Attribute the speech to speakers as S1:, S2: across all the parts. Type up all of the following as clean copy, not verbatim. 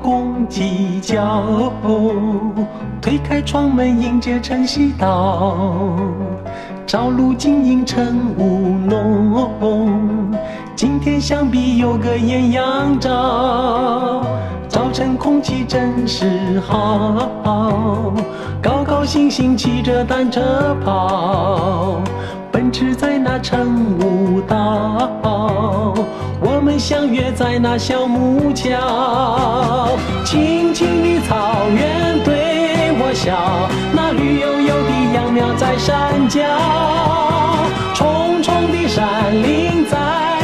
S1: 共计较，推开窗门迎接晨曦到，朝露晶莹晨雾浓，今天想必有个艳阳照，早晨空气真是好，高高兴兴骑着单车跑，奔驰在那晨雾道，我们相约在那小木桥，青青的草原对我笑，那绿油油的秧苗在山脚，重重的山岭在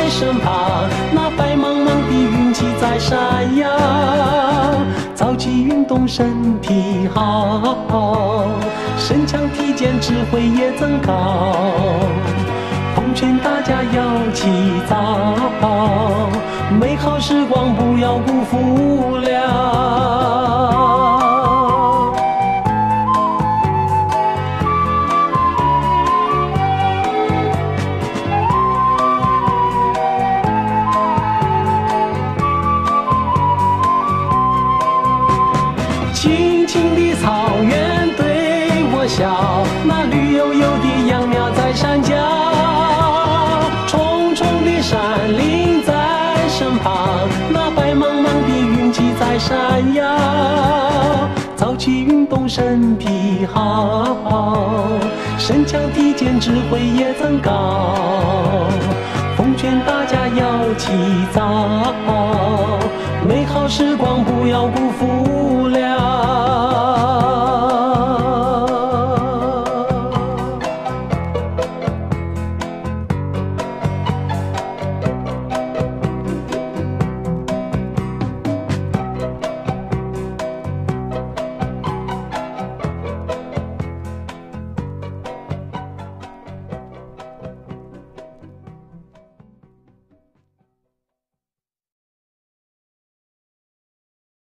S1: 身旁，那白茫茫的云气在闪耀，早起运动身体好，身强体健智慧也增高，奉劝大家要起早，美好时光不要辜负了。青青的草原对我笑，那绿油油的秧苗在山脚，重重的山岭在身旁，那白茫茫的云气在闪耀，早起运动身体好，身强体健智慧也增高，奉劝大家要起早，美好时光不要辜负